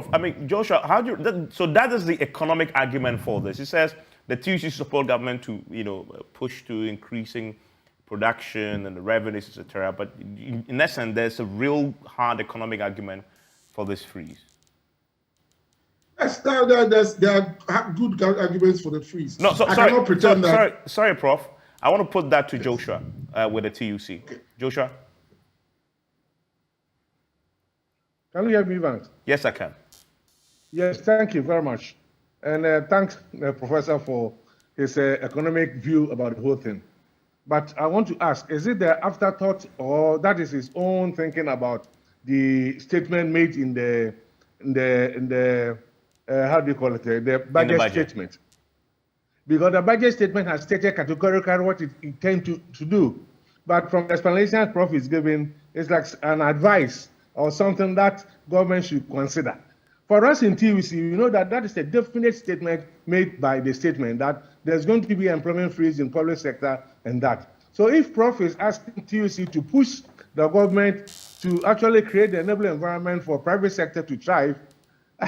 Prof, I mean, Joshua, so that is the economic argument for this. It says the TUC support government to, push to increasing production and the revenues, etc. But in essence, there's a real hard economic argument for this freeze. Yes, there are good arguments for the freeze. No, I cannot pretend that. Sorry, Prof. I want to put that to Joshua with the TUC. Okay. Joshua? Can you hear me, Vance? Yes, I can. Yes, thank you very much. And thanks, Professor, for his economic view about the whole thing. But I want to ask, is it the afterthought or that is his own thinking about the statement made in the how do you call it, the budget statement? Because the budget statement has stated categorically what it intends to do. But from the explanation Prof is giving, it's like an advice or something that government should consider. For us in TUC, we know that that is a definite statement made by the statement that there's going to be employment freeze in public sector and that. So if Prof is asking TUC to push the government to actually create the enabling environment for private sector to thrive,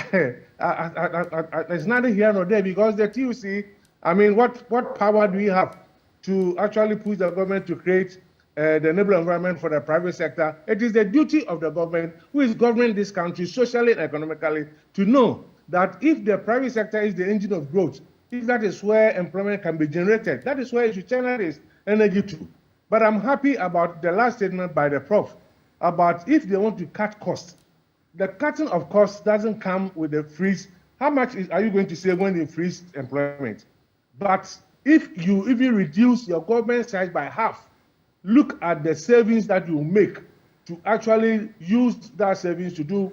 it's neither here nor there, because the TUC, I mean, what power do we have to actually push the government to create the enabling environment for the private sector? It is the duty of the government, who is governing this country socially and economically, to know that if the private sector is the engine of growth, if that is where employment can be generated, that is where it should channel its energy to. But I'm happy about the last statement by the Prof about if they want to cut costs. The cutting of costs doesn't come with a freeze. How much are you going to save when you freeze employment? But if you even reduce your government size by half, look at the savings that you make to actually use that savings to do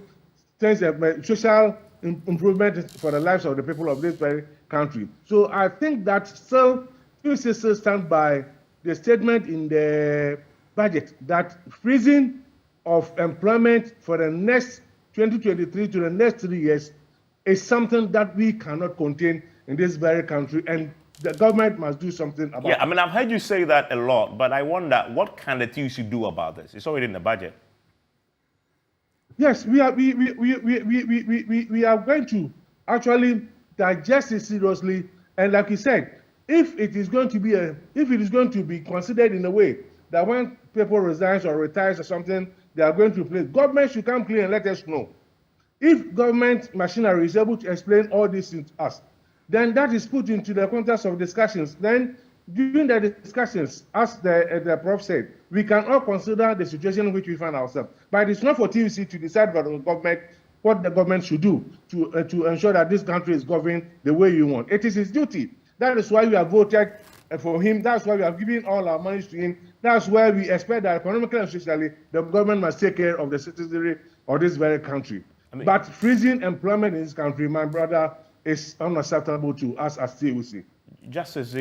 things like social improvement for the lives of the people of this very country. So I think that still stand by the statement in the budget that freezing of employment for the next 2023 to the next 3 years is something that we cannot contain in this very country, and the government must do something about it. Yeah, I mean, I've heard you say that a lot, but I wonder, what can the TUC do about this? It's already in the budget. Yes, we are going to actually digest it seriously, and like you said, if it is going to be considered in a way that when people resign or retires or something, they are going to play. Government should come clean and let us know. If government machinery is able to explain all this to us, then that is put into the context of discussions. Then during the discussions, as the Prof said, we can all consider the situation in which we find ourselves. But it's not for TUC to decide for the government what the government should do to ensure that this country is governed the way you want. It is his duty. That is why we have voted for him. That's why we have given all our money to him. That's why we expect that economically and socially, the government must take care of the citizenry of this very country. But freezing employment in this country, my brother, is unacceptable to us as TUC. Just as